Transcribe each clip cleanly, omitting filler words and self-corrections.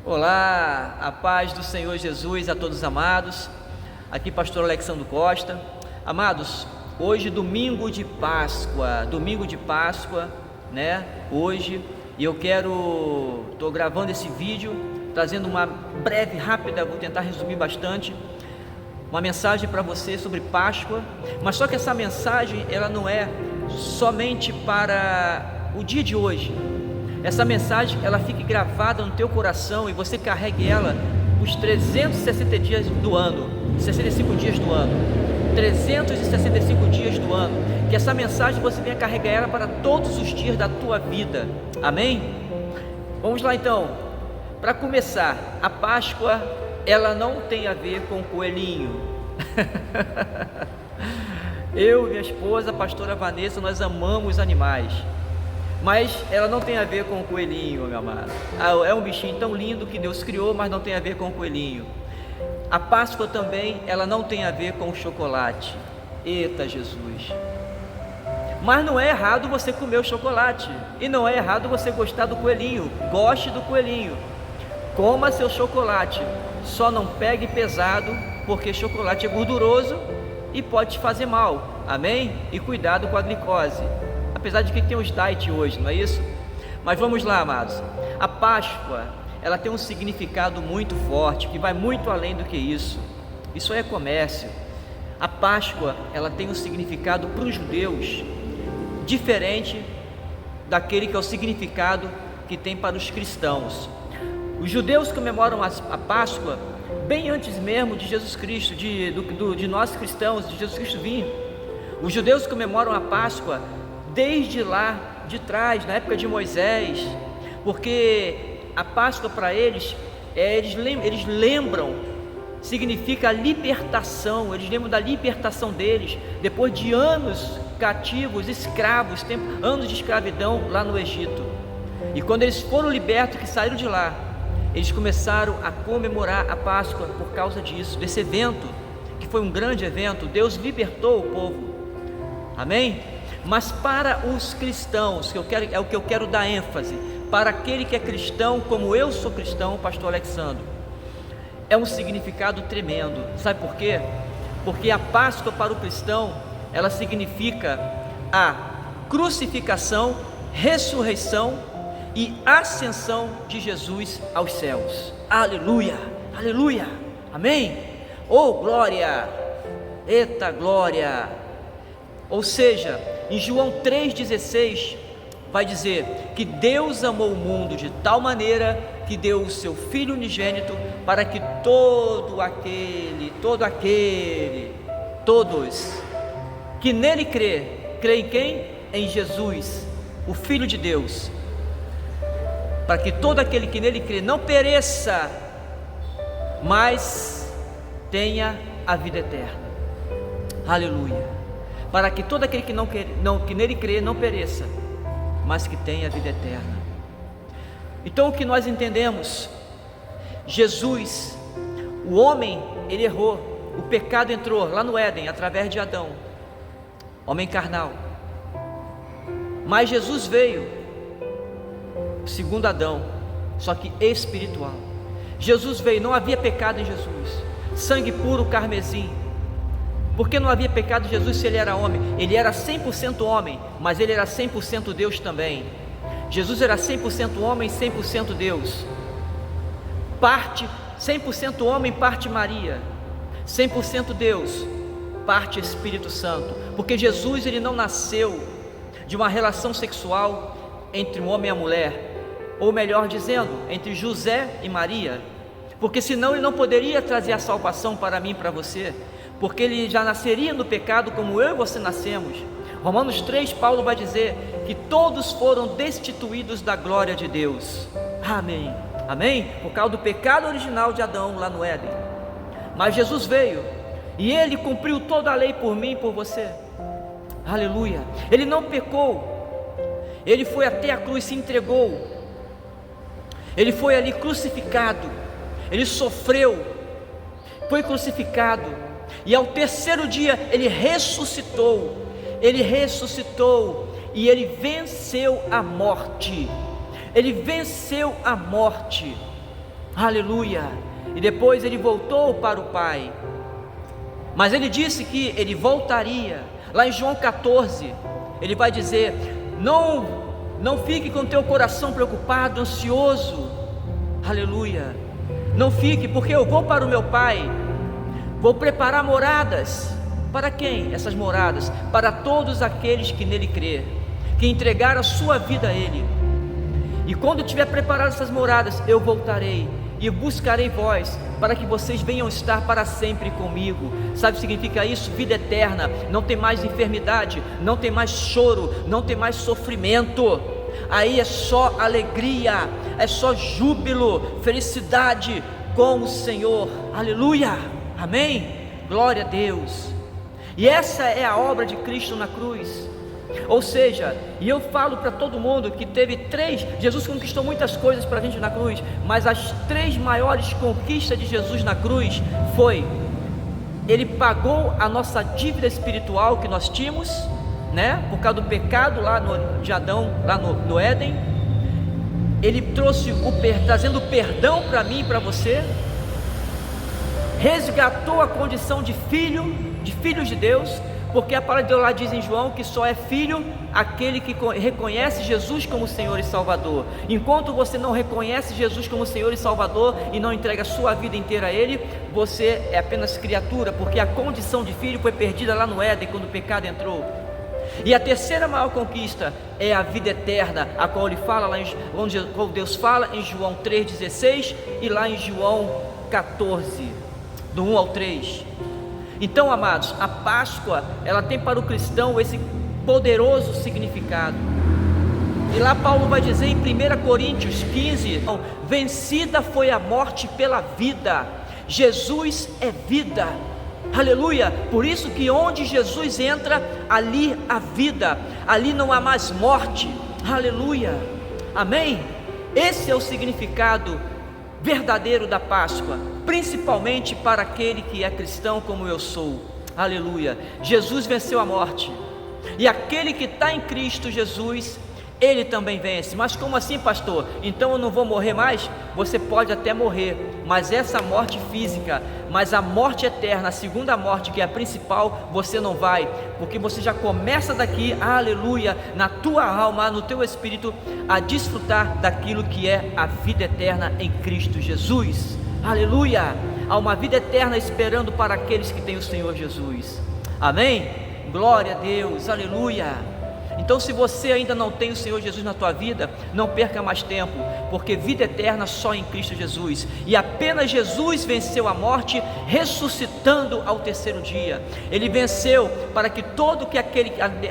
Olá, a paz do Senhor Jesus a todos amados. Aqui Pastor Alexandre Costa. Amados, hoje domingo de Páscoa, né? Hoje, e eu estou gravando esse vídeo, trazendo uma breve, rápida, vou tentar resumir bastante, uma mensagem para você sobre Páscoa, mas só que essa mensagem, ela não é somente para o dia de hoje. Essa mensagem, ela fique gravada no teu coração e você carregue ela os 360 dias do ano, 65 dias do ano, 365 dias do ano, que essa mensagem você venha carregar ela para todos os dias da tua vida, amém? Vamos lá então. Para começar, a Páscoa, ela não tem a ver com coelhinho. Eu e minha esposa, a pastora Vanessa, nós amamos animais, mas ela não tem a ver com o coelhinho, meu amado. É um bichinho tão lindo que Deus criou, mas não tem a ver com o coelhinho. A Páscoa também, ela não tem a ver com o chocolate. Eita Jesus! Mas não é errado você comer o chocolate, e não é errado você gostar do coelhinho. Goste do coelhinho, coma seu chocolate, só não pegue pesado, porque chocolate é gorduroso e pode te fazer mal, amém? E cuidado com a glicose. Apesar de que tem os diet hoje, não é isso? Mas vamos lá, amados. A Páscoa, ela tem um significado muito forte, que vai muito além do que isso. Isso é comércio. A Páscoa, ela tem um significado para os judeus diferente daquele que é o significado que tem para os cristãos. Os judeus comemoram a Páscoa bem antes mesmo de Jesus Cristo, de nós cristãos, de Jesus Cristo vir. Os judeus comemoram a Páscoa desde lá de trás, na época de Moisés, porque a Páscoa para eles, eles lembram, significa a libertação, eles lembram da libertação deles, depois de anos cativos, escravos, anos de escravidão lá no Egito. E quando eles foram libertos, que saíram de lá, eles começaram a comemorar a Páscoa por causa disso, desse evento, que foi um grande evento. Deus libertou o povo, amém? Mas para os cristãos, é o que eu quero dar ênfase, para aquele que é cristão, como eu sou cristão, pastor Alexandre, é um significado tremendo. Sabe por quê? Porque a Páscoa para o cristão, ela significa a crucificação, ressurreição e ascensão de Jesus aos céus. Aleluia, aleluia, amém? Oh glória, eita glória. Ou seja, em João 3,16 vai dizer que Deus amou o mundo de tal maneira que deu o seu Filho unigênito, para que todos que nele crê em quem? Em Jesus, o Filho de Deus, para que todo aquele que nele crê não pereça, mas tenha a vida eterna. Aleluia. Para que todo aquele que nele crê não pereça, mas que tenha a vida eterna. Então o que nós entendemos? Jesus, o homem, ele errou, o pecado entrou lá no Éden, através de Adão, homem carnal. Mas Jesus veio, segundo Adão, só que espiritual. Jesus veio, não havia pecado em Jesus, sangue puro carmesim. Porque não havia pecado em Jesus se ele era homem? Ele era 100% homem, mas ele era 100% Deus também. Jesus era 100% homem, 100% Deus. Parte 100% homem, parte Maria. 100% Deus, parte Espírito Santo. Porque Jesus, ele não nasceu de uma relação sexual entre um homem e a mulher, ou melhor dizendo, entre José e Maria, porque senão ele não poderia trazer a salvação para mim e para você, porque ele já nasceria no pecado como eu e você nascemos. Romanos 3, Paulo vai dizer que todos foram destituídos da glória de Deus, amém, amém, por causa do pecado original de Adão lá no Éden. Mas Jesus veio, e ele cumpriu toda a lei por mim e por você, aleluia. Ele não pecou, ele foi até a cruz, se entregou, ele foi ali crucificado, ele sofreu, foi crucificado, e ao terceiro dia ele ressuscitou, e ele venceu a morte, aleluia, e depois ele voltou para o Pai, mas ele disse que ele voltaria. Lá em João 14, ele vai dizer: não fique com teu coração preocupado, ansioso, aleluia, não fique, porque eu vou para o meu Pai, vou preparar moradas. Para quem essas moradas? Para todos aqueles que nele crê, que entregaram a sua vida a ele. E quando tiver preparado essas moradas, eu voltarei e buscarei vós, para que vocês venham estar para sempre comigo. Sabe o que significa isso? Vida eterna. Não tem mais enfermidade, não tem mais choro, não tem mais sofrimento. Aí é só alegria, é só júbilo, felicidade com o Senhor, aleluia, amém, glória a Deus. E essa é a obra de Cristo na cruz. Ou seja, e eu falo para todo mundo que Jesus conquistou muitas coisas para a gente na cruz, mas as 3 maiores conquistas de Jesus na cruz foi: ele pagou a nossa dívida espiritual que nós tínhamos, né, por causa do pecado lá de Adão, lá no Éden. Ele trouxe trazendo perdão para mim e para você, resgatou a condição de filhos de Deus, porque a palavra de Deus lá diz em João que só é filho aquele que reconhece Jesus como Senhor e Salvador. Enquanto você não reconhece Jesus como Senhor e Salvador e não entrega a sua vida inteira a Ele, você é apenas criatura, porque a condição de filho foi perdida lá no Éden, quando o pecado entrou. E a terceira maior conquista é a vida eterna, a qual ele fala lá onde Deus fala em João 3,16 e lá em João 14, do 1 ao 3. Então, amados, a Páscoa, ela tem para o cristão esse poderoso significado. E lá Paulo vai dizer em 1 Coríntios 15: vencida foi a morte pela vida. Jesus é vida, aleluia. Por isso que onde Jesus entra, ali há vida, ali não há mais morte, aleluia, amém. Esse é o significado verdadeiro da Páscoa, principalmente para aquele que é cristão como eu sou, aleluia. Jesus venceu a morte, e aquele que está em Cristo Jesus, ele também vence. Mas como assim, pastor? Então eu não vou morrer mais? Você pode até morrer, mas essa morte física, mas a morte eterna, a segunda morte, que é a principal, você não vai, porque você já começa daqui, aleluia, na tua alma, no teu espírito, a desfrutar daquilo que é a vida eterna em Cristo Jesus, aleluia. Há uma vida eterna esperando para aqueles que têm o Senhor Jesus, amém, glória a Deus, aleluia. Então, se você ainda não tem o Senhor Jesus na tua vida, não perca mais tempo, porque vida eterna só em Cristo Jesus. E apenas Jesus venceu a morte, ressuscitando ao terceiro dia. Ele venceu para que todo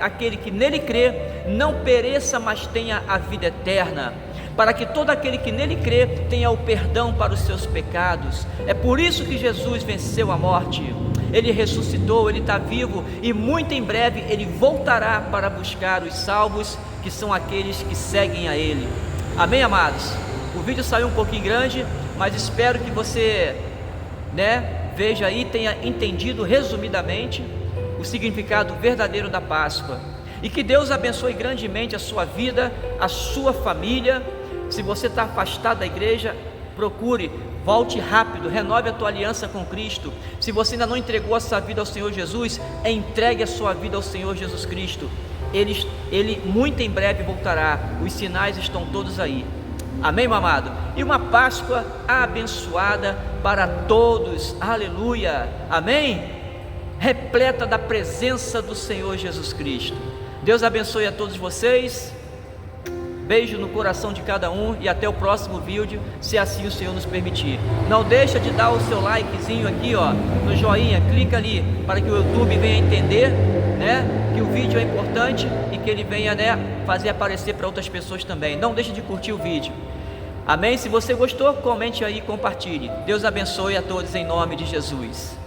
aquele que nele crê não pereça, mas tenha a vida eterna, para que todo aquele que nele crê tenha o perdão para os seus pecados. É por isso que Jesus venceu a morte. Ele ressuscitou, Ele está vivo, e muito em breve Ele voltará para buscar os salvos, que são aqueles que seguem a Ele, amém, amados? O vídeo saiu um pouquinho grande, mas espero que você, veja aí, tenha entendido resumidamente o significado verdadeiro da Páscoa, e que Deus abençoe grandemente a sua vida, a sua família. Se você está afastado da igreja, procure, volte rápido, renove a tua aliança com Cristo. Se você ainda não entregou a sua vida ao Senhor Jesus, entregue a sua vida ao Senhor Jesus Cristo. Ele muito em breve voltará, os sinais estão todos aí, amém, meu amado? E uma Páscoa abençoada para todos, aleluia, amém? Repleta da presença do Senhor Jesus Cristo. Deus abençoe a todos vocês. Beijo no coração de cada um, e até o próximo vídeo, se assim o Senhor nos permitir. Não deixa de dar o seu likezinho aqui, no joinha, clica ali, para que o YouTube venha entender, que o vídeo é importante e que ele venha, fazer aparecer para outras pessoas também. Não deixa de curtir o vídeo, amém? Se você gostou, comente aí e compartilhe. Deus abençoe a todos em nome de Jesus.